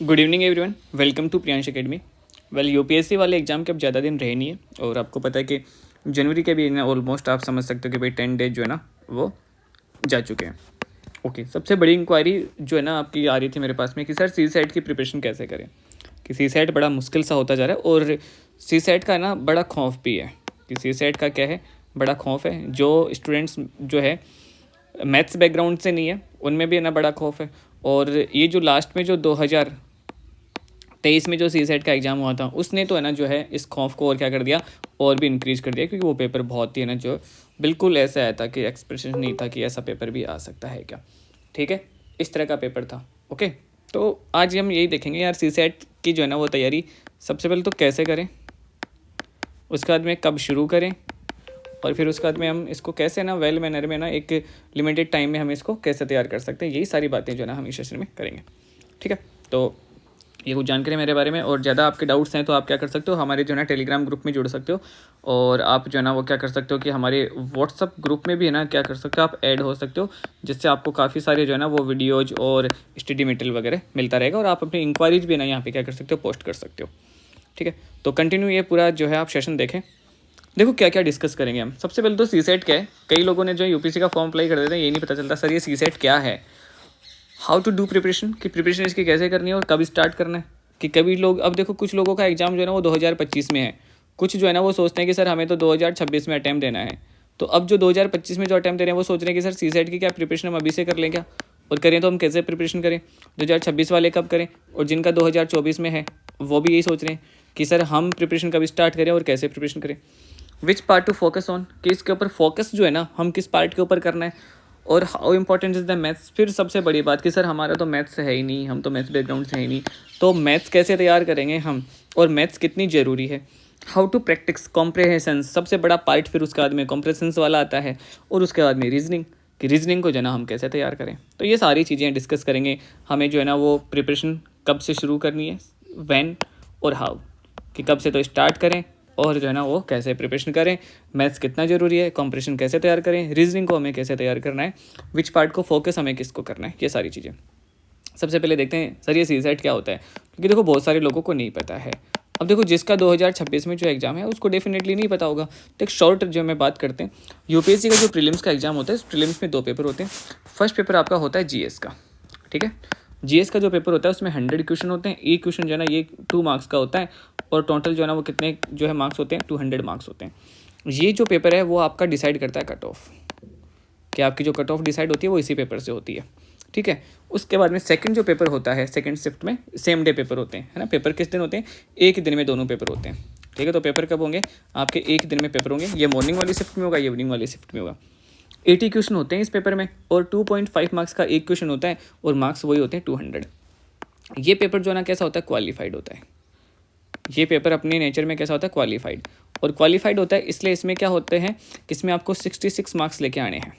Good evening everyone, welcome to Priyansh academy. Well UPSC वाले exam के अब ज़्यादा दिन रहे नहीं है और आपको पता है कि जनवरी के भी ना ऑलमोस्ट आप समझ सकते हो कि भाई 10 डेज जो है ना वो जा चुके हैं। ओके, सबसे बड़ी इंक्वायरी जो है ना आपकी आ रही थी मेरे पास में कि सर सी सेट की प्रिपरेशन कैसे करें, कि सी सेट बड़ा मुश्किल सा होता जा रहा है और सी सेट का ना बड़ा खौफ भी है कि सी सेट का क्या है, बड़ा खौफ है। जो स्टूडेंट्स जो है मैथ्स बैकग्राउंड से नहीं है उनमें भी है ना बड़ा खौफ है। और ये जो लास्ट में जो 2023 में जो सी सेट का एग्ज़ाम हुआ था उसने तो है ना जो है इस खौफ को और क्या कर दिया, और भी इंक्रीज़ कर दिया, क्योंकि वो पेपर बहुत ही है ना जो बिल्कुल ऐसा आया था कि एक्सप्रेशन नहीं था कि ऐसा पेपर भी आ सकता है क्या। ठीक है, इस तरह का पेपर था। ओके, तो आज हम यही देखेंगे यार सी सेट की जो है ना वो तैयारी सबसे पहले तो कैसे करें, उसके बाद में कब शुरू करें, और फिर उसके बाद में हम इसको कैसे ना वेल मैनर में ना एक लिमिटेड टाइम में हम इसको कैसे तैयार कर सकते हैं। यही सारी बातें जो है ना हम इस सेशन में करेंगे। ठीक है, तो ये कुछ जानकारी मेरे बारे में, और ज़्यादा आपके डाउट्स हैं तो आप क्या कर सकते हो, हमारे जो है ना टेलीग्राम ग्रुप में जुड़ सकते हो, और आप जो है ना वो क्या कर सकते हो कि हमारे व्हाट्सअप ग्रुप में भी है ना क्या कर सकते हो, आप ऐड हो सकते हो, जिससे आपको काफ़ी सारे जो है ना वो वीडियोज और स्टडी मटेरियल वगैरह मिलता रहेगा, और आप अपनी इंक्वायरीज भी ना यहाँ पे क्या कर सकते हो, पोस्ट कर सकते हो। ठीक है, तो कंटिन्यू ये पूरा जो है आप सेशन देखें। देखो क्या क्या डिस्कस करेंगे हम। सबसे पहले तो सी सेट क्या है, कई लोगों ने जो यूपीसी का फॉर्म अप्लाई कर देते हैं, यही नहीं पता चलता सर ये सी सेट क्या है, हाउ टू डू प्रिपरेशन, कि प्रिपरेशन इसकी कैसे करनी है और कब स्टार्ट करना है। कि कभी लोग, अब देखो कुछ लोगों का एग्जाम जो है ना वो 2025 में है, कुछ जो है ना वो सोचते हैं कि सर हमें तो 2026 में अटैम्प्ट देना है। तो अब जो 2025 में जो अटैम्प्ट दे रहे हैं वो सोच रहे हैं कि सर सी सेट की क्या प्रिपरेशन हम अभी से कर लें क्या, और करें तो हम कैसे प्रिपरेशन करें, 2026 वाले कब करें, और जिनका 2024 में है वो भी यही सोच रहे हैं कि सर हम प्रिपरेशन कब स्टार्ट करें और कैसे प्रिपरेशन करें। Which part two focus on, कि इसके ऊपर फोकस जो है ना हम किस पार्ट के ऊपर करना है, और how important is the maths. फिर सबसे बड़ी बात कि सर हमारा तो मैथ्स है ही नहीं, हम तो मैथ्स बैकग्राउंड से है ही नहीं, तो मैथ्स कैसे तैयार करेंगे हम, और मैथ्स कितनी ज़रूरी है। हाउ टू प्रैक्टिस कॉम्प्रहेंशन, सबसे बड़ा पार्ट फिर उसके बाद में कॉम्प्रहेंशन वाला आता है, और उसके बाद में रीजनिंग, कि रीजनिंग को जो है ना हम कैसे तैयार करें। तो ये सारी चीज़ें डिस्कस करेंगे। हमें जो है ना वो प्रिपरेशन कब से शुरू करनी है, व्हेन और हाउ, कि कब से तो स्टार्ट करें, और जो है ना वो कैसे प्रिपरेशन करें, मैथ्स कितना ज़रूरी है, कॉम्प्रिहेंशन कैसे तैयार करें, रीजनिंग को हमें कैसे तैयार करना है, विच पार्ट को फोकस हमें किसको करना है, ये सारी चीज़ें। सबसे पहले देखते हैं सर ये सी सेट क्या होता है, क्योंकि देखो बहुत सारे लोगों को नहीं पता है। अब देखो जिसका 2026 में जो एग्ज़ाम है उसको डेफिनेटली नहीं पता होगा। तो एक शॉर्ट जो मैं बात करते हैं, यूपीएससी का जो प्रीलिम्स का एग्जाम होता है, प्रीलिम्स में 2 पेपर होते हैं। फर्स्ट पेपर आपका होता है जीएस का। ठीक है, जीएस का जो पेपर होता है उसमें 100 क्वेश्चन होते हैं। एक क्वेश्चन जो है ना ये 2 मार्क्स का होता है, और टोटल जो है ना वो कितने जो है मार्क्स होते हैं, 200 मार्क्स होते हैं। ये जो पेपर है वो आपका डिसाइड करता है कट ऑफ, कि आपकी जो कट ऑफ डिसाइड होती है वो इसी पेपर से होती है। ठीक है, उसके बाद में सेकंड जो पेपर होता है, सेकंड शिफ्ट में सेम डे पेपर होते हैं, है ना। पेपर किस दिन होते हैं, एक ही दिन में दोनों पेपर होते हैं। ठीक है, तो पेपर कब होंगे, आपके एक दिन में पेपर होंगे। ये मॉर्निंग वाली शिफ्ट में होगा, ये इवनिंग वाली शिफ्ट में होगा। 80 क्वेश्चन होते हैं इस पेपर में, और 2.5 मार्क्स का एक क्वेश्चन होता है, और मार्क्स वही होते हैं 200। ये पेपर जो है ना कैसा होता है, क्वालिफाइड होता है। ये पेपर अपने नेचर में कैसा होता है, क्वालिफाइड। और क्वालिफाइड होता है इसलिए इसमें क्या होते हैं, इसमें आपको 66 मार्क्स लेके आने हैं।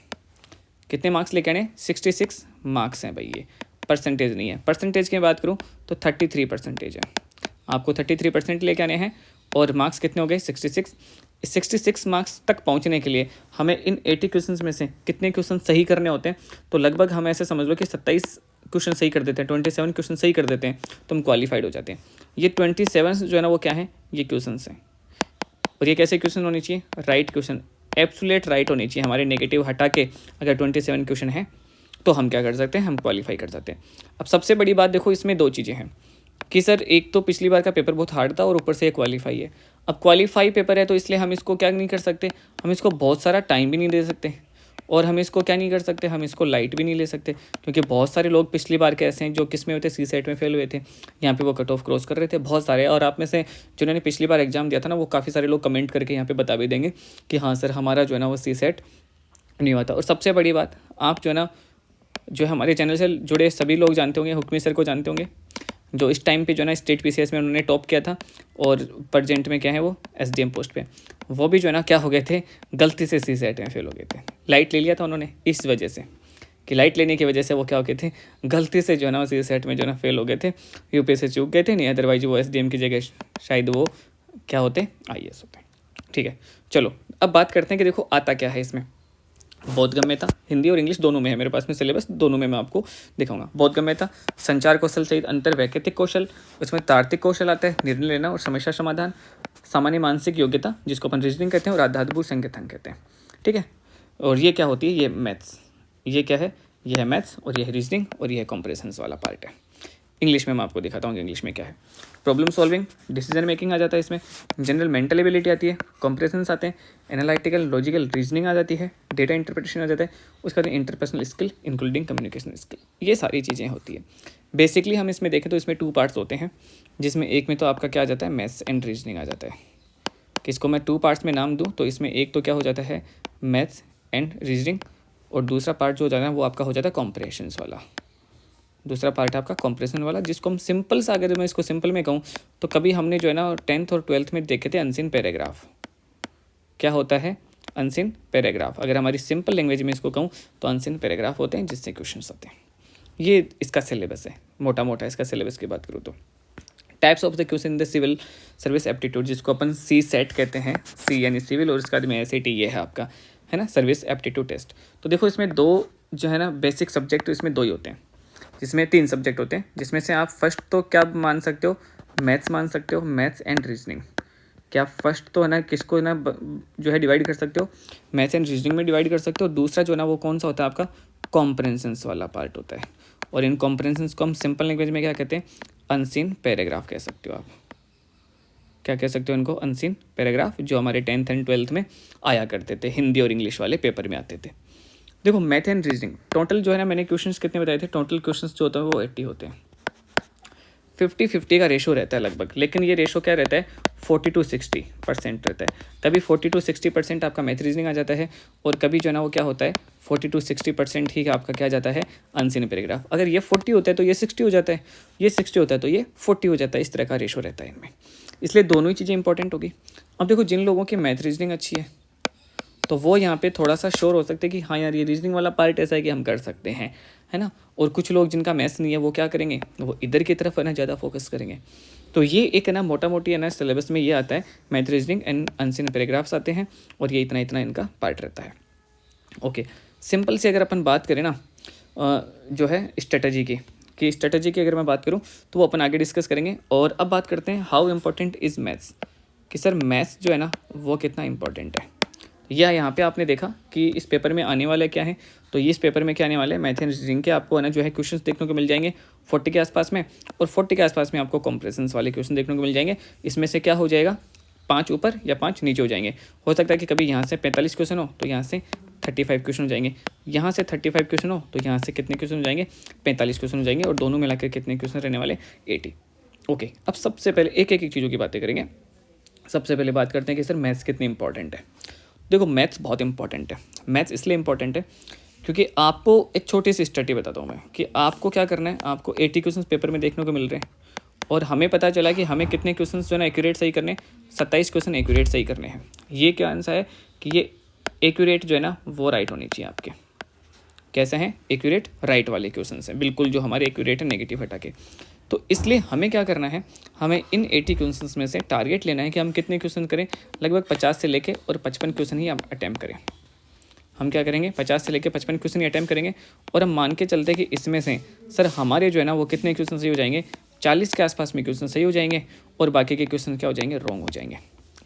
कितने मार्क्स लेके आने, 66 मार्क्स हैं भाई, ये परसेंटेज नहीं है। परसेंटेज की बात करूँ तो 33% है, आपको 33% लेके आने हैं, और मार्क्स कितने हो गए, 66। 66 मार्क्स तक पहुंचने के लिए हमें इन 80 क्वेश्चन में से कितने क्वेश्चन सही करने होते हैं, तो लगभग हम ऐसे समझ लो कि 27 क्वेश्चन सही कर देते हैं, 27 क्वेश्चन सही कर देते हैं, तो हम क्वालिफाइड हो जाते हैं। ये 27 जो है ना वो क्या है, ये क्वेश्चन हैं। और ये कैसे क्वेश्चन होने चाहिए, राइट क्वेश्चन, एब्सोल्यूट राइट होनी चाहिए। हमारे नेगेटिव हटा के अगर 27 क्वेश्चन है तो हम क्या कर सकते हैं, हम क्वालिफाई कर सकते हैं। अब सबसे बड़ी बात देखो, इसमें 2 चीज़ें हैं कि सर एक तो पिछली बार का पेपर बहुत हार्ड था, और ऊपर से ये क्वालिफाई है। अब क्वालिफाई पेपर है तो इसलिए हम इसको क्या नहीं कर सकते, हम इसको बहुत सारा टाइम भी नहीं दे सकते, और हम इसको क्या नहीं कर सकते, हम इसको लाइट भी नहीं ले सकते, क्योंकि बहुत सारे लोग पिछली बार के ऐसे हैं जो किस में हुए थे, सी सेट में फेल हुए थे, यहाँ पे वो कट ऑफ क्रॉस कर रहे थे बहुत सारे। और आप में से जिन्होंने पिछली बार एग्जाम दिया था ना, वो काफ़ी सारे लोग कमेंट करके यहाँ पे बता भी देंगे कि हाँ सर हमारा जो है ना वो सी सेट नहीं हुआ था। और सबसे बड़ी बात, आप जो है ना जो हमारे चैनल से जुड़े सभी लोग जानते होंगे, हुक्मी सर को जानते होंगे, जो इस टाइम पे जो है ना स्टेट पीसीएस में उन्होंने टॉप किया था, और प्रेजेंट में क्या है वो एसडीएम पोस्ट पे। वो भी जो है ना क्या हो गए थे, गलती से सी सेट में फेल हो गए थे। लाइट ले लिया था उन्होंने इस वजह से, कि लाइट लेने की वजह से वो क्या हो गए थे, गलती से जो है ना सी सेट में जो है ना फेल हो गए थे, यूपी से चूक गए थे, नहीं अदरवाइज वो एसडीएम की जगह शायद वो क्या होते, आईएएस होते। ठीक है, चलो अब बात करते हैं कि देखो आता क्या है इसमें। बोधगम्यता हिंदी और इंग्लिश दोनों में है मेरे पास में सिलेबस, दोनों में मैं आपको दिखाऊंगा। बोधगम्यता संचार कौशल सहित अंतर वैयक्तिक कौशल, उसमें तार्किक कौशल आता है, निर्णय लेना और समस्या समाधान, सामान्य मानसिक योग्यता जिसको अपन रीजनिंग कहते हैं और आधारभूत संकेतन कहते हैं। ठीक है, और ये क्या होती है, ये मैथ्स, ये क्या है, ये है मैथ्स और ये है रीजनिंग और ये है कॉम्प्रिहेंशन वाला पार्ट है। इंग्लिश में मैं आपको दिखाता हूँ कि इंग्लिश में क्या है। प्रॉब्लम सॉल्विंग, डिसीजन मेकिंग आ जाता है इसमें, जनरल मेंटल एबिलिटी आती है, कॉम्प्रिहेंशंस आते हैं, एनालिटिकल लॉजिकल रीजनिंग आ जाती है, डेटा इंटरप्रिटेशन आ जाता है, उसके बाद interpersonal skill including communication skill, ये सारी चीज़ें होती है। बेसिकली हम इसमें देखें तो इसमें 2 पार्ट्स होते हैं, जिसमें एक में तो आपका क्या आ जाता है, मैथ्स एंड रीजनिंग आ जाता है। किसको मैं 2 पार्ट्स में नाम दूँ तो इसमें एक तो क्या हो जाता है, मैथ्स एंड रीजनिंग, और दूसरा पार्ट जो हो जाता है वो आपका हो जाता है कॉम्प्रिहेंशंस वाला। दूसरा पार्ट है आपका कॉम्प्रिहेंशन वाला, जिसको हम सिंपल सा, अगर मैं इसको सिंपल में कहूँ तो कभी हमने जो है ना 10th और 12th में देखे थे अनसीन पैराग्राफ। क्या होता है अनसीन पैराग्राफ, अगर हमारी सिंपल लैंग्वेज में इसको कहूँ तो अनसीन पैराग्राफ होते हैं जिससे क्वेश्चन आते हैं। ये इसका सिलेबस है, मोटा मोटा इसका सिलेबस की बात करूँ तो। Types of the question in the civil service aptitude, जिसको अपन सी सेट कहते हैं, सी यानी सिविल और इसका में SAT ये है आपका, है ना, सर्विस एप्टीट्यूड टेस्ट। तो देखो इसमें 2 जो है ना बेसिक सब्जेक्ट, तो इसमें 2 ही होते हैं, जिसमें 3 सब्जेक्ट होते हैं, जिसमें से आप फर्स्ट तो क्या मान सकते हो, मैथ्स मान सकते हो, मैथ्स एंड रीजनिंग। क्या फर्स्ट तो है ना किसको ना जो है डिवाइड कर सकते हो, मैथ्स एंड रीजनिंग में डिवाइड कर सकते हो। दूसरा जो है ना वो कौन सा होता है आपका, कॉम्प्रिहेंशंस वाला पार्ट होता है, और इन कॉम्प्रिहेंशंस को हम सिंपल लैंग्वेज में क्या कहते हैं, अनसीन पैराग्राफ कह सकते हो आप। क्या कह सकते हो इनको, अनसीन पैराग्राफ, जो हमारे 10th एंड 12th में आया करते थे, हिंदी और इंग्लिश वाले पेपर में आते थे। देखो मैथ एंड रीजनिंग टोटल जो है ना, मैंने क्वेश्चंस कितने बताए थे, टोटल क्वेश्चंस जो होते हैं वो 80 होते हैं। 50-50 का रेशो रहता है लगभग, लेकिन ये रेशो क्या रहता है, 40 to 60% रहता है। कभी 40 to 60% आपका मैथ रीजनिंग आ जाता है, और कभी जो है ना वो क्या होता है 40 to 60% ही आपका क्या जाता है, अनसीन पैराग्राफ। अगर ये 40 होता है तो ये 60 हो जाता है, ये 60 होता है तो ये 40 हो जाता है, इस तरह का रेशो रहता है इनमें, इसलिए दोनों ही चीज़ें इंपॉर्टेंट होगी। अब देखो जिन लोगों की मैथ रीजनिंग अच्छी है तो वो यहाँ पे थोड़ा सा श्योर हो सकते हैं कि हाँ यार ये रीजनिंग वाला पार्ट ऐसा है कि हम कर सकते हैं, है ना। और कुछ लोग जिनका मैथ्स नहीं है वो क्या करेंगे, वो इधर की तरफ है ना ज़्यादा फोकस करेंगे। तो ये एक है ना मोटा मोटी है ना सिलेबस में ये आता है, math reasoning and unseen paragraphs आते हैं, और ये इतना इतना इनका पार्ट रहता है। ओके, सिंपल से अगर अपन बात करें ना जो है स्ट्रेटजी की स्ट्रेटजी की अगर मैं बात करूँ तो वो अपन आगे डिस्कस करेंगे। और अब बात करते हैं हाउ इम्पोर्टेंट इज़ मैथ्स, कि सर मैथ्स जो है ना वो कितना इंपॉर्टेंट है। या यहाँ पे आपने देखा कि इस पेपर में आने वाला क्या है, तो ये इस पेपर में क्या आने वाला है, मैथ एंड रीजनिंग के आपको है ना जो है क्वेश्चंस देखने को मिल जाएंगे 40 के आसपास में, और 40 के आसपास में आपको कॉम्प्रिहेंशंस वाले क्वेश्चन देखने को मिल जाएंगे। इसमें से क्या हो जाएगा, 5 ऊपर या 5 नीचे हो जाएंगे। हो सकता है कि कभी यहाँ से 45 क्वेश्चन हो तो यहाँ से 35 क्वेश्चन हो जाएंगे, यहाँ से 35 क्वेश्चन हो तो यहाँ से कितने क्वेश्चन हो जाएंगे, 45 क्वेश्चन हो जाएंगे, और दोनों मिलाकर कितने क्वेश्चन रहने वाले, 80। ओके, अब सबसे पहले एक एक चीज़ों की बातें करेंगे। सबसे पहले बात करते हैं कि सर मैथ्स कितनी इंपॉर्टेंट है। देखो मैथ्स बहुत इंपॉर्टेंट है। मैथ्स इसलिए इंपॉर्टेंट है क्योंकि आपको एक छोटी सी स्टडी बताता हूँ मैं, कि आपको क्या करना है, आपको 80 क्वेश्चन पेपर में देखने को मिल रहे हैं, और हमें पता चला कि हमें कितने क्वेश्चन जो है ना एक्यूरेट सही करने, 27 क्वेश्चन एक्यूरेट सही करने हैं। ये क्या आंसर है कि ये एक्यूरेट जो है ना वो राइट होनी चाहिए आपके। कैसे हैं, एक्यूरेट राइट वाले क्वेश्चन हैं, बिल्कुल जो हमारे एक्यूरेट है नेगेटिव हटा के। तो इसलिए हमें क्या करना है, हमें इन 80 क्वेश्चंस में से टारगेट लेना है कि हम कितने क्वेश्चन करें, लगभग 50 से लेके और 55 क्वेश्चन ही हम अटैम्प्ट करें। हम क्या करेंगे, 50 से लेके 55 क्वेश्चन ही अटैम्प्ट करेंगे, और हम मान के चलते हैं कि इसमें से सर हमारे जो है ना वो कितने क्वेश्चन सही हो जाएंगे, 40 के आसपास में क्वेश्चन सही हो जाएंगे, और बाकी के क्वेश्चन क्या हो जाएंगे, रॉन्ग हो जाएंगे।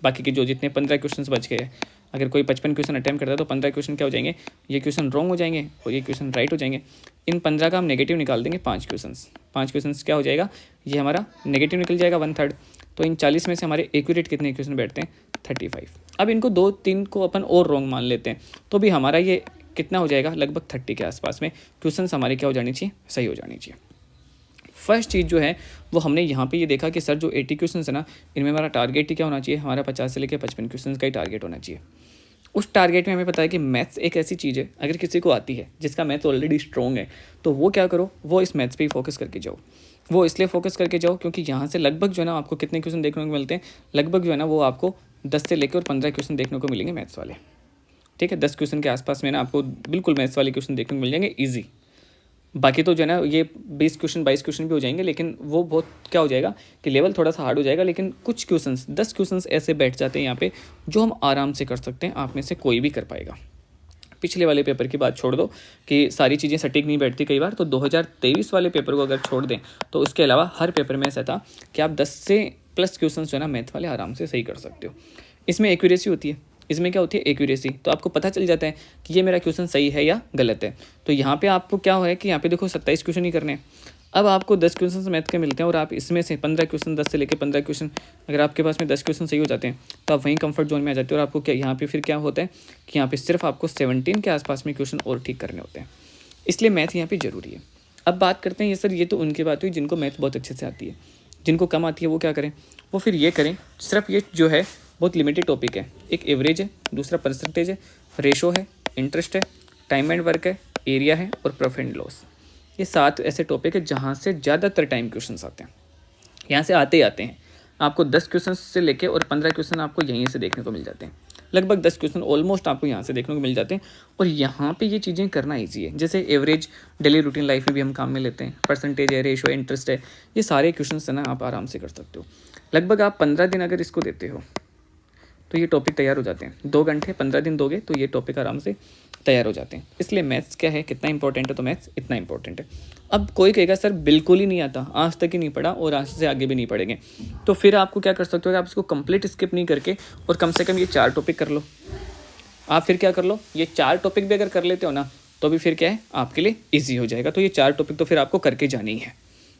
बाकी के जो जितने 15 क्वेश्चन बच गए, अगर कोई 55 क्वेश्चन अटैम्प्ट करता है तो 15 क्वेश्चन क्या हो जाएंगे, ये क्वेश्चन रॉन्ग हो जाएंगे और ये क्वेश्चन राइट हो जाएंगे। इन 15 का हम नेगेटिव निकाल देंगे 5 क्वेश्चन क्या हो जाएगा, ये हमारा नेगेटिव निकल जाएगा 1/3। तो इन 40 में से हमारे एक्यूरेट कितने क्वेश्चन बैठते हैं, 35। अब इनको 2-3 को अपन और रॉन्ग मान लेते हैं तो भी हमारा ये कितना हो जाएगा, लगभग 30 के आसपास में क्वेश्चन हमारे क्या हो जानी चाहिए, सही हो जानी चाहिए। फर्स्ट चीज़ जो है वो हमने यहाँ पे ये देखा कि सर जो 80 क्वेश्चन है ना, इनमें हमारा टारगेट ही क्या होना चाहिए, हमारा 50 से लेकर 55 क्वेश्चन का ही टारगेट होना चाहिए। उस टारगेट में हमें पता है कि मैथ्स एक ऐसी चीज़ है, अगर किसी को आती है, जिसका मैथ्स ऑलरेडी स्ट्रॉन्ग है, तो वो क्या करो, वो इस मैथ्स पे ही फोकस करके जाओ। वो इसलिए फोकस करके जाओ क्योंकि यहाँ से लगभग जो है ना आपको कितने क्वेश्चन देखने को मिलते हैं, लगभग जो है ना वो आपको 10 से लेकर और 15 क्वेश्चन देखने को मिलेंगे मैथ्स वाले। ठीक है, 10 क्वेश्चन के आसपास में ना आपको बिल्कुल मैथ्स वाले क्वेश्चन देखने को मिल जाएंगे ईजी। बाकी तो जो है ना ये 20 क्वेश्चन 22 क्वेश्चन भी हो जाएंगे, लेकिन वो बहुत क्या हो जाएगा कि लेवल थोड़ा सा हार्ड हो जाएगा। लेकिन कुछ क्वेश्चंस 10 क्वेश्चंस ऐसे बैठ जाते हैं यहाँ पे जो हम आराम से कर सकते हैं, आप में से कोई भी कर पाएगा। पिछले वाले पेपर की बात छोड़ दो कि सारी चीज़ें सटीक नहीं बैठती कई बार, तो 2023 वाले पेपर को अगर छोड़ दें तो उसके अलावा हर पेपर में ऐसा था कि आप 10 से प्लस क्वेश्चन जो है ना मैथ वाले आराम से सही कर सकते हो। इसमें एक्यूरेसी होती है, इसमें क्या होती है एक्यूरेसी, तो आपको पता चल जाता है कि ये मेरा क्वेश्चन सही है या गलत है। तो यहाँ पे आपको क्या है कि यहाँ पे देखो 27 क्वेश्चन ही करने हैं। अब आपको 10 क्वेश्चन मैथ के मिलते हैं और आप इसमें से 15 क्वेश्चन, 10 से लेकर 15 क्वेश्चन, अगर आपके पास में 10 क्वेश्चन सही हो जाते हैं तो आप वहीं कंफर्ट जोन में आ जाते हो। और आपको क्या यहाँ पे फिर क्या होता है कि यहाँ पे सिर्फ आपको 17 के आसपास में क्वेश्चन और ठीक करने होते हैं, इसलिए मैथ यहाँ पे ज़रूरी है। अब बात करते हैं ये सर, ये तो उनकी बात हुई जिनको मैथ बहुत अच्छे से आती है, जिनको कम आती है वो क्या करें, वो फिर ये करें, सिर्फ ये जो है बहुत लिमिटेड टॉपिक है, एक एवरेज है, दूसरा परसेंटेज है, रेशो है, इंटरेस्ट है, टाइम एंड वर्क है, एरिया है और प्रॉफिट एंड लॉस। ये 7 ऐसे टॉपिक है जहाँ से ज़्यादातर टाइम क्वेश्चंस आते हैं, यहाँ से आते ही आते हैं। आपको 10 क्वेश्चन से लेके और 15 क्वेश्चन आपको यहीं से देखने को मिल जाते हैं, लगभग 10 क्वेश्चन ऑलमोस्ट आपको यहाँ से देखने को मिल जाते हैं। और यहाँ पे ये चीज़ें करना ईजी है, जैसे एवरेज डेली रूटीन लाइफ में भी हम काम में लेते हैं, परसेंटेज है, रेशो है, इंटरेस्ट है, ये सारे क्वेश्चन है ना आप आराम से कर सकते हो। लगभग आप 15 दिन अगर इसको देते हो तो ये टॉपिक तैयार हो जाते हैं। 2 घंटे 15 दिन दोगे तो ये टॉपिक आराम से तैयार हो जाते हैं। इसलिए मैथ्स क्या है, कितना इंपॉर्टेंट है, तो मैथ्स इतना इंपॉर्टेंट है। अब कोई कहेगा सर बिल्कुल ही नहीं आता, आज तक ही नहीं पढ़ा और आज से आगे भी नहीं पढ़ेंगे, तो फिर आपको क्या कर सकते हो कि आप इसको कंप्लीट स्किप नहीं करके और कम से कम ये 4 टॉपिक कर लो। आप फिर क्या कर लो, ये 4 टॉपिक भी अगर कर लेते हो ना तो भी फिर क्या है आपके लिए ईजी हो जाएगा। तो ये 4 टॉपिक तो फिर आपको करके जानी है।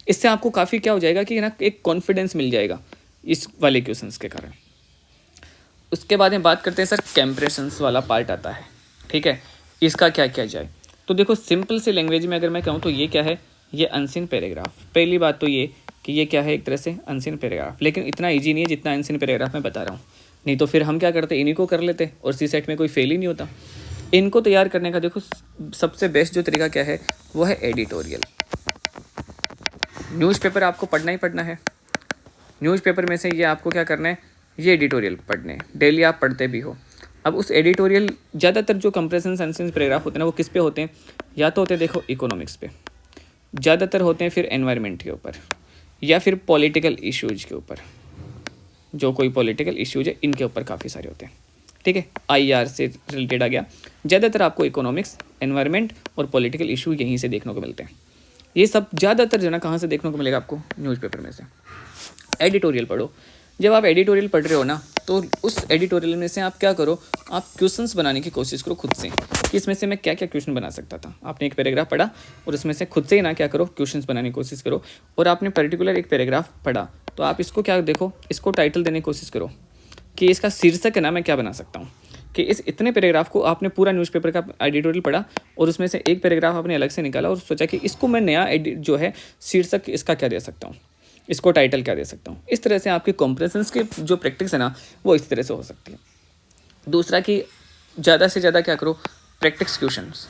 इससे आपको काफ़ी क्या हो जाएगा कि ना एक कॉन्फिडेंस मिल जाएगा इस वाले क्वेश्चंस के कारण। उसके बाद में बात करते हैं सर, कंप्रेशंस वाला पार्ट आता है, ठीक है, इसका क्या किया जाए। तो देखो सिंपल से लैंग्वेज में अगर मैं कहूँ तो ये क्या है, ये अनसीन पैराग्राफ। पहली बात तो ये कि ये क्या है, एक तरह से अनसीन पैराग्राफ, लेकिन इतना ईजी नहीं है जितना अनसीन पैराग्राफ मैं बता रहा हूँ। नहीं तो फिर हम क्या करते, इन्हीं को कर लेते और सी सेट में कोई फेल ही नहीं होता। इनको तैयार करने का देखो सबसे बेस्ट जो तरीका क्या है वो है एडिटोरियल। न्यूज़पेपर आपको पढ़ना ही पढ़ना है, न्यूज़पेपर में से ये आपको क्या करना है, ये एडिटोरियल पढ़ने, डेली आप पढ़ते भी हो। अब उस एडिटोरियल ज़्यादातर जो कंप्रेशन सेंटेंस पैराग्राफ होते हैं ना वो किस पे होते हैं, या तो होते हैं देखो इकोनॉमिक्स पे, ज़्यादातर होते हैं फिर एनवायरनमेंट के ऊपर, या फिर पॉलिटिकल इश्यूज के ऊपर, जो कोई पॉलिटिकल इश्यूज है इनके ऊपर काफ़ी सारे होते हैं, ठीक है। IR से रिलेटेड आ गया, ज़्यादातर आपको इकोनॉमिक्स, एनवायरनमेंट और पॉलिटिकल इशू यहीं से देखने को मिलते हैं। ये सब ज़्यादातर जो ना कहाँ से देखने को मिलेगा आपको, न्यूज़पेपर में से। एडिटोरियल पढ़ो, जब आप एडिटोरियल पढ़ रहे हो ना तो उस एडिटोरियल में से आप क्या करो, आप क्वेश्चंस बनाने की कोशिश करो खुद से कि इसमें से मैं क्या क्या क्वेश्चन बना सकता था। आपने एक पैराग्राफ पढ़ा और उसमें से खुद से ही ना क्या करो, क्वेश्चंस बनाने की कोशिश करो। और आपने पर्टिकुलर एक पैराग्राफ पढ़ा तो आप इसको क्या देखो, इसको टाइटल देने की कोशिश करो कि इसका शीर्षक है ना मैं क्या बना सकता हूँ, कि इस इतने पैराग्राफ को आपने पूरा न्यूज़पेपर का एडिटोरियल पढ़ा और उसमें से एक पैराग्राफ आपने अलग से निकाला और सोचा कि इसको मैं नया जो है शीर्षक इसका क्या दे सकता हूँ, इसको टाइटल क्या दे सकता हूँ। इस तरह से आपकी कॉम्प्रेशंस की जो प्रैक्टिस है ना वो इस तरह से हो सकती है। दूसरा कि ज़्यादा से ज़्यादा क्या करो, प्रैक्टिस क्वेश्चंस,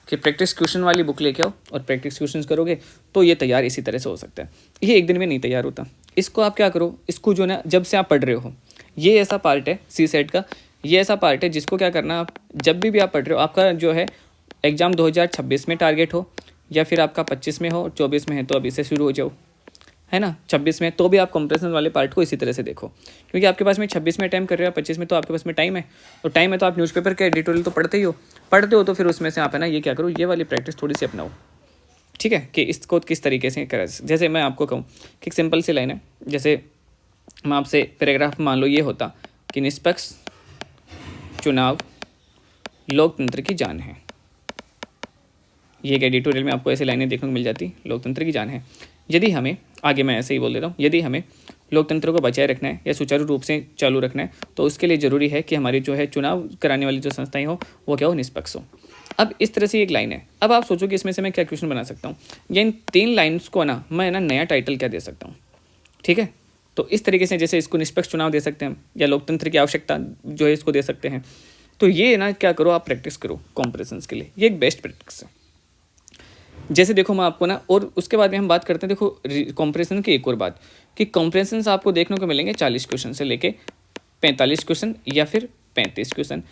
कि प्रैक्टिस क्वेश्चन वाली बुक लेके आओ और प्रैक्टिस क्वेश्चंस करोगे तो ये तैयार इसी तरह से हो सकता है। ये एक दिन में नहीं तैयार होता। इसको आप क्या करो, इसको जो ना जब से आप पढ़ रहे हो, ये ऐसा पार्ट है सी सेट का, ये ऐसा पार्ट है जिसको क्या करना, आप जब भी आप पढ़ रहे हो, आपका जो है एग्ज़ाम 2026 में टारगेट हो या फिर आपका 25 में हो, 24 में है तो अभी से शुरू हो जाओ, है ना, 26 में तो भी आप कंप्रेशन वाले पार्ट को इसी तरह से देखो, क्योंकि आपके पास में 26 में अटैम्प्ट कर रहे हो, 25 में तो आपके पास में टाइम है। तो टाइम है तो आप न्यूज़पेपर के एडिटोरियल तो पढ़ते हो तो फिर उसमें से आप है ना ये क्या करो, ये वाली प्रैक्टिस थोड़ी सी अपनाओ, ठीक है, कि इसको किस तरीके से करें। जैसे मैं आपको कहूँ कि एक सिंपल सी लाइन है, जैसे मैं आपसे पैराग्राफ मान लो ये होता कि निष्पक्ष चुनाव लोकतंत्र की जान है। ये एक एडिटोरियल में आपको ऐसी लाइनें देखने को मिल जाती, लोकतंत्र की जान है। यदि हमें, आगे मैं ऐसे ही बोल देता हूँ, यदि हमें लोकतंत्र को बचाए रखना है या सुचारू रूप से चालू रखना है तो उसके लिए ज़रूरी है कि हमारी जो है चुनाव कराने वाली जो संस्थाएं हो वो क्या हो, निष्पक्ष हो। अब इस तरह से एक लाइन है। अब आप सोचो कि इसमें से मैं क्या क्वेश्चन बना सकता हूँ, या इन 3 लाइन्स को ना मैं ना नया टाइटल क्या दे सकता हूँ, ठीक है। तो इस तरीके से जैसे इसको निष्पक्ष चुनाव दे सकते हैं या लोकतंत्र की आवश्यकता जो है इसको दे सकते हैं। तो ये ना क्या करो, आप प्रैक्टिस करो कॉम्प्रेशंस के लिए, ये एक बेस्ट प्रैक्टिस है। जैसे देखो मैं आपको ना, और उसके बाद में हम बात करते हैं देखो कॉम्प्रेशन की एक और बात, कि कॉम्प्रेशंस आपको देखने को मिलेंगे 40 क्वेश्चन से लेके 45 क्वेश्चन या फिर 35 क्वेश्चन,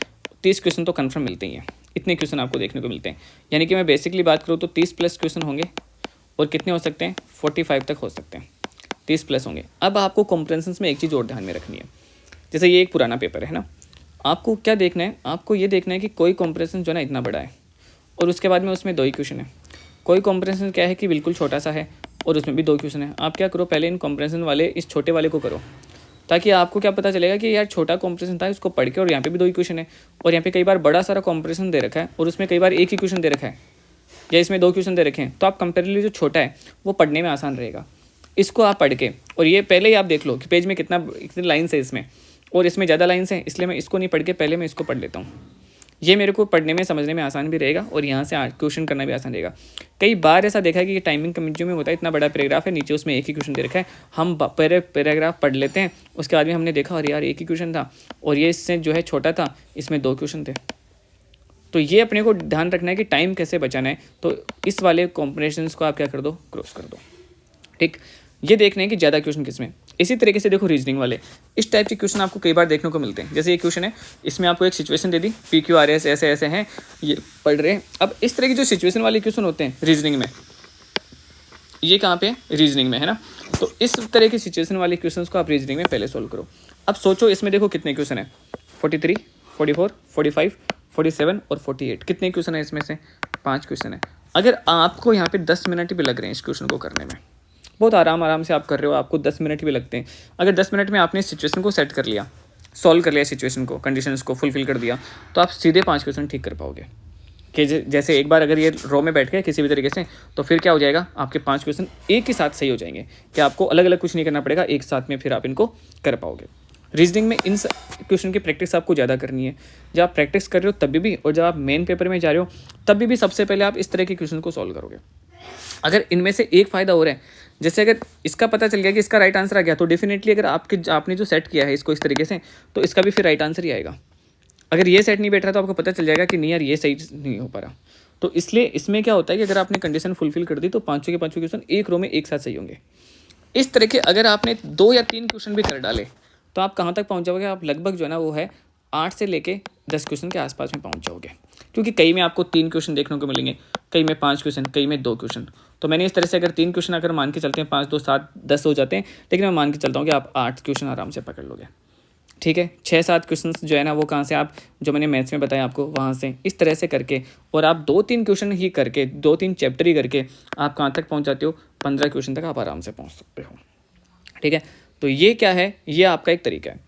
30 क्वेश्चन तो कन्फर्म मिलते ही हैं। इतने क्वेश्चन आपको देखने को मिलते हैं, यानी कि मैं बेसिकली बात करूँ तो 30 प्लस क्वेश्चन होंगे और कितने हो सकते हैं, 45 तक हो सकते हैं, 30 प्लस होंगे। अब आपको कॉम्प्रेशंस में एक चीज़ और ध्यान में रखनी है, जैसे ये एक पुराना पेपर है ना, आपको क्या देखना है, आपको ये देखना है कि कोई कॉम्प्रेशन जो है ना इतना बड़ा है और उसके बाद में उसमें 2 ही क्वेश्चन है। कोई कॉम्प्रेशन क्या है कि बिल्कुल छोटा सा है और उसमें भी 2 क्वेश्चन है। आप क्या करो, पहले इन कॉम्प्रेशन वाले इस छोटे वाले को करो, ताकि आपको क्या पता चलेगा कि यार छोटा कॉम्प्रेशन था इसको पढ़ के, और यहाँ पे भी 2 ही क्वेश्चन है, और यहाँ पे कई बार बड़ा सारा कॉम्प्रेशन दे रखा है और उसमें कई बार एक ही क्वेश्चन दे रखा है, या इसमें 2 क्वेश्चन दे रखे हैं, तो आप कंपेरेटिवली जो छोटा है वो पढ़ने में आसान रहेगा। इसको आप पढ़ के, और ये पहले ही आप देख लो कि पेज में कितनी लाइन्स है इसमें, और इसमें ज़्यादा लाइन्स हैं, इसलिए मैं इसको नहीं पढ़ के पहले मैं इसको पढ़ लेता हूँ। ये मेरे को पढ़ने में समझने में आसान भी रहेगा और यहाँ से क्वेश्चन करना भी आसान रहेगा। कई बार ऐसा देखा है कि टाइमिंग कंज्यूमिंग होता है, इतना बड़ा पैराग्राफ है, नीचे उसमें एक ही क्वेश्चन दे रखा है, हम पैराग्राफ पढ़ लेते हैं, उसके बाद में हमने देखा और यार एक ही क्वेश्चन था और ये इससे जो है छोटा था, इसमें 2 क्वेश्चन थे। तो ये अपने को ध्यान रखना है कि टाइम कैसे बचाना है। तो इस वाले कॉम्बिनेशंस को आप क्या कर दो, क्रॉस कर दो। ठीक, ये देखना है कि ज़्यादा क्वेश्चन किसमें। इसी तरीके से देखो रीजनिंग वाले, इस टाइप के क्वेश्चन आपको कई बार देखने को मिलते हैं। जैसे ये क्वेश्चन है, इसमें आपको एक सिचुएशन दे दी, PQRS ऐसे ऐसे हैं, ये पढ़ रहे हैं। अब इस तरह की जो सिचुएशन वाले क्वेश्चन होते हैं रीजनिंग में, ये कहाँ पे, रीजनिंग में है ना। तो इस तरह की सिचुएशन वाले क्वेश्चन को आप रीजनिंग में पहले सोल्व करो। अब सोचो इसमें देखो कितने क्वेश्चन है, 43, 44, 45, 47 और 48। कितने क्वेश्चन है इसमें से, 5 क्वेश्चन है। अगर आपको यहाँ पे 10 मिनट भी लग रहे हैं इस क्वेश्चन को करने में, बहुत आराम से आप कर रहे हो, आपको 10 मिनट भी लगते हैं। अगर 10 मिनट में आपने सिचुएशन को सेट कर लिया, सॉल्व कर लिया सिचुएशन को, कंडीशंस को फुलफिल कर दिया, तो आप सीधे 5 क्वेश्चन ठीक कर पाओगे। कि जैसे एक बार अगर ये रो में बैठ गए किसी भी तरीके से, तो फिर क्या हो जाएगा, आपके 5 क्वेश्चन एक ही साथ सही हो जाएंगे, कि आपको अलग अलग कुछ नहीं करना पड़ेगा, एक साथ में फिर आप इनको कर पाओगे। रीजनिंग में इन क्वेश्चन की प्रैक्टिस आपको ज़्यादा करनी है। जब आप प्रैक्टिस कर रहे हो तभी भी, और जब आप मेन पेपर में जा रहे हो तभी भी सबसे पहले आप इस तरह के क्वेश्चन को सॉल्व करोगे। अगर इनमें से एक फ़ायदा हो रहा है, जैसे अगर इसका पता चल गया कि इसका राइट आंसर आ गया, तो डेफिनेटली अगर आपने जो सेट किया है इसको इस तरीके से, तो इसका भी फिर राइट आंसर ही आएगा। अगर ये सेट नहीं बैठ रहा तो आपको पता चल जाएगा कि नहीं यार ये सही नहीं हो पा रहा। तो इसलिए इसमें क्या होता है कि अगर आपने कंडीशन फुलफिल कर दी तो 5 के 5 क्वेश्चन एक रो में एक साथ सही होंगे। इस तरह के अगर आपने 2 या 3 क्वेश्चन भी कर डाले तो आप कहाँ तक पहुँच जाओगे, आप लगभग जो है ना वो है 8 से लेके 10 क्वेश्चन के आसपास में पहुँच जाओगे। क्योंकि कई में आपको 3 क्वेश्चन देखने को मिलेंगे, कई में 5 क्वेश्चन, कई में 2 क्वेश्चन। तो मैंने इस तरह से अगर 3 क्वेश्चन अगर मान के चलते हैं, 5 2 7 10 हो जाते हैं, लेकिन मैं मान के चलता हूँ कि आप 8 क्वेश्चन आराम से पकड़ लोगे। ठीक है, 6-7 क्वेश्चन जो है ना वो कहाँ से, आप जो मैंने मैथ्स में बताया आपको वहाँ से, इस तरह से करके, और आप 2-3 क्वेश्चन ही करके, 2-3 चैप्टर ही करके आप कहाँ तक पहुँच जाते हो, 15 क्वेश्चन तक आप आराम से पहुँच सकते हो। ठीक है, तो ये क्या है, ये आपका एक तरीका है।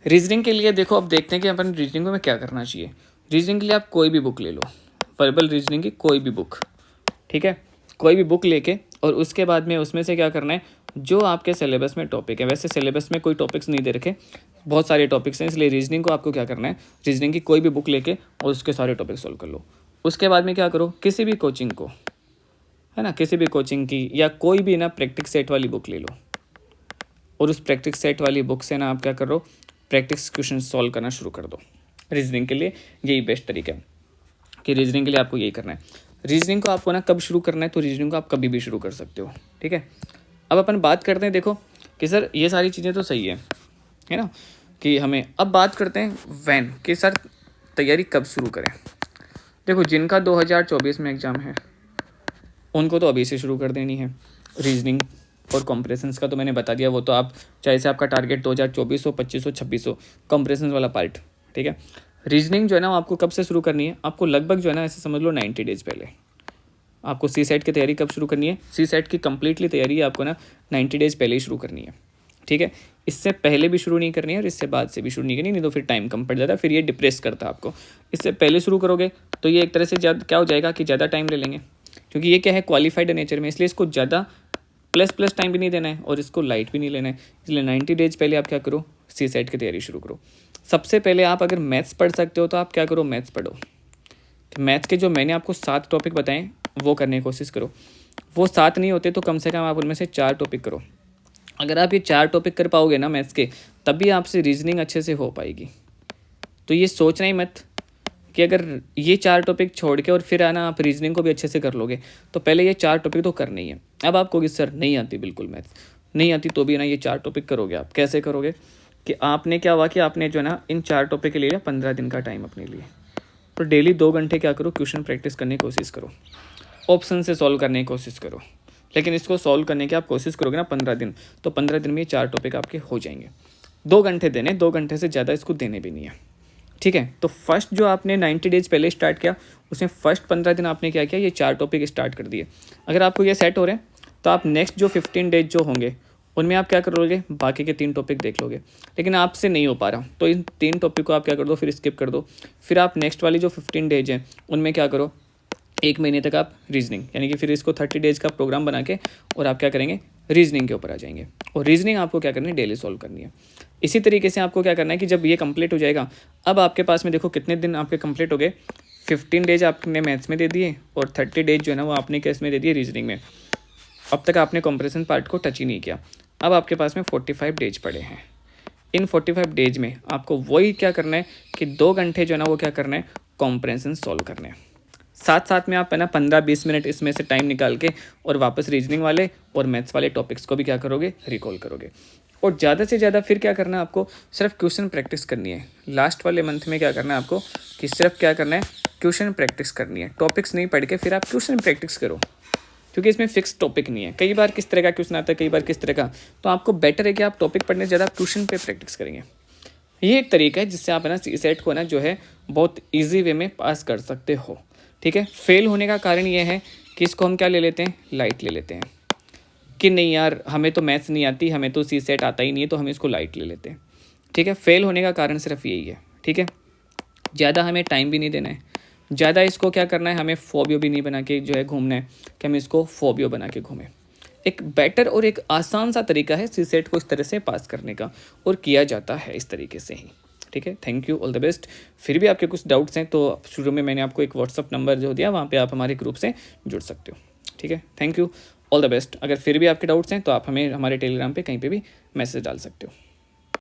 रीजनिंग के लिए देखो, अब देखते हैं कि अपन रीजनिंग में क्या करना चाहिए। रीजनिंग के लिए आप कोई भी बुक ले लो, वर्बल रीजनिंग की कोई भी बुक, ठीक है, कोई भी बुक लेके, और उसके बाद में उसमें से क्या करना है, जो आपके सिलेबस में टॉपिक है, वैसे सिलेबस में कोई टॉपिक्स नहीं दे रखे, बहुत सारे टॉपिक्स हैं, इसलिए रीजनिंग को आपको क्या करना है, रीजनिंग की कोई भी बुक लेके और उसके सारे टॉपिक सॉल्व कर लो। उसके बाद में क्या करो, किसी भी कोचिंग को, है ना, किसी भी कोचिंग की या कोई भी ना प्रैक्टिस सेट वाली बुक ले लो, और उस प्रैक्टिस सेट वाली बुक से ना आप क्या करो, प्रैक्टिस क्वेश्चन सॉल्व करना शुरू कर दो। रीजनिंग के लिए यही बेस्ट तरीका है कि रीजनिंग के लिए आपको यही करना है। रीजनिंग को आपको ना कब शुरू करना है, तो रीजनिंग को आप कभी भी शुरू कर सकते हो। ठीक है, अब अपन बात करते हैं, देखो कि सर ये सारी चीज़ें तो सही है ना, कि हमें अब बात करते हैं वैन कि सर तैयारी कब शुरू करें। देखो जिनका 2024 में एग्ज़ाम है उनको तो अभी से शुरू कर देनी है। रीजनिंग और कॉम्प्रेशंस का तो मैंने बता दिया, वो तो आप चाहे से आपका टारगेट 2024 हो, 25 हो, 26 हो, कॉम्प्रेशंस वाला पार्ट। ठीक है, रीजनिंग जो है ना आपको कब से शुरू करनी है, आपको लगभग जो है ना ऐसे समझ लो 90 डेज पहले। आपको सी सेट की तैयारी कब शुरू करनी है, सी सेट की कंप्लीटली तैयारी आपको ना 90 डेज पहले ही शुरू करनी है। ठीक है, इससे पहले भी शुरू नहीं करनी है और इससे बाद से भी शुरू नहीं करनी, नहीं तो फिर टाइम कम पड़ जाता है, फिर ये डिप्रेस करता है आपको। इससे पहले शुरू करोगे तो ये एक तरह से क्या हो जाएगा कि ज़्यादा टाइम ले लेंगे, क्योंकि ये क्या है, क्वालिफाइड नेचर में, इसलिए इसको ज़्यादा प्लस टाइम भी नहीं देना है और इसको लाइट भी नहीं लेना है। इसलिए 90 डेज पहले आप क्या करो, सी सेट की तैयारी शुरू करो। सबसे पहले आप अगर मैथ्स पढ़ सकते हो तो आप क्या करो, मैथ्स पढ़ो। मैथ्स के जो मैंने आपको 7 टॉपिक बताएं वो करने की कोशिश करो। वो 7 नहीं होते तो कम से कम आप उनमें से 4 टॉपिक करो। अगर आप ये 4 टॉपिक कर पाओगे ना मैथ्स के, तभी आपसे रीजनिंग अच्छे से हो पाएगी। तो ये सोचना ही मत कि अगर ये 4 टॉपिक छोड़ के और फिर आना आप रीजनिंग को भी अच्छे से कर लोगे, तो पहले ये 4 टॉपिक तो करने ही है। अब आप कहोगे सर नहीं आती, बिल्कुल मैथ्स नहीं आती, तो भी ना ये 4 टॉपिक करोगे। आप कैसे करोगे कि आपने क्या हुआ कि आपने जो है ना इन 4 टॉपिक के लिए 15 दिन का टाइम अपने लिए, तो डेली 2 घंटे क्या करो, क्वेश्चन प्रैक्टिस करने की कोशिश करो, ऑप्शन से सॉल्व करने की कोशिश करो। लेकिन इसको सॉल्व करने की आप कोशिश करोगे ना 15 दिन, तो 15 दिन में ये 4 टॉपिक आपके हो जाएंगे। 2 घंटे देने, 2 घंटे से ज़्यादा इसको देने भी नहीं है। ठीक है। तो फर्स्ट जो आपने 90 डेज पहले स्टार्ट किया, उसमें फर्स्ट 15 दिन आपने क्या किया, ये 4 टॉपिक स्टार्ट कर दिए। अगर आपको ये सेट हो रहे हैं तो आप नेक्स्ट जो 15 डेज जो होंगे उनमें आप क्या करोगे, बाकी के 3 टॉपिक देख लोगे। लेकिन आपसे नहीं हो पा रहा तो इन 3 टॉपिक को आप क्या कर दो, फिर स्किप कर दो। फिर आप नेक्स्ट वाली जो 15 डेज हैं उनमें क्या करो, 1 महीने तक आप रीजनिंग, यानी कि फिर इसको 30 डेज का प्रोग्राम बना के और आप क्या करेंगे, रीजनिंग के ऊपर आ जाएंगे। और रीजनिंग आपको क्या करनी है, डेली सॉल्व करनी है। इसी तरीके से आपको क्या करना है कि जब ये कंप्लीट हो जाएगा, अब आपके पास में देखो कितने दिन आपके कंप्लीट हो गए, 15 डेज आपने मैथ्स में दे दिए और 30 डेज जो है ना वो आपने केस में दे दिए रीजनिंग में। अब तक आपने कंपैरिजन पार्ट को टच ही नहीं किया। अब आपके पास में 45 डेज पड़े हैं। इन 45 डेज में आपको वही क्या करना है कि 2 घंटे जो है ना वो क्या करना है, कॉम्प्रिहेंशन सॉल्व करने हैं। साथ साथ में आप है ना 15-20 मिनट इसमें से टाइम निकाल के और वापस रीजनिंग वाले और मैथ्स वाले टॉपिक्स को भी क्या करोगे, रिकॉल करोगे। और ज़्यादा से ज़्यादा फिर क्या करना है आपको, सिर्फ क्वेश्चन प्रैक्टिस करनी है। लास्ट वाले मंथ में क्या करना है आपको कि सिर्फ क्या करना है, क्वेश्चन प्रैक्टिस करनी है। टॉपिक्स नहीं पढ़ के फिर आप क्वेश्चन प्रैक्टिस करो, क्योंकि इसमें फिक्स टॉपिक नहीं है। कई बार किस तरह का क्वेश्चन आता है, कई बार किस तरह का। तो आपको बेटर है कि आप टॉपिक पढ़ने से ज़्यादा क्वेश्चन पे प्रैक्टिस करेंगे। ये एक तरीका है जिससे आप है ना सीसेट को ना जो है बहुत ईजी वे में पास कर सकते हो। ठीक है। फेल होने का कारण ये है कि इसको हम क्या ले लेते हैं, लाइट ले लेते हैं कि नहीं यार हमें तो मैथ्स नहीं आती, हमें तो सीसेट आता ही नहीं है, तो हम इसको लाइट ले लेते हैं। ठीक है। फेल होने का कारण सिर्फ यही है। ठीक है। ज़्यादा हमें टाइम भी नहीं देना है, ज़्यादा इसको क्या करना है, हमें फोबियो भी नहीं बना के जो है घूमना है कि हम इसको फोबियो बना के घूमें। एक बेटर और एक आसान सा तरीका है सीसेट को इस तरह से पास करने का, और किया जाता है इस तरीके से ही। ठीक है। Thank you, all the best. फिर भी आपके कुछ डाउट्स हैं तो शुरू में मैंने आपको एक व्हाट्सअप नंबर जो दिया, वहाँ पे आप हमारे ग्रुप से जुड़ सकते हो। ठीक है। Thank you, all the best. अगर फिर भी आपके डाउट्स हैं तो आप हमें हमारे टेलीग्राम पे कहीं पे भी मैसेज डाल सकते हो।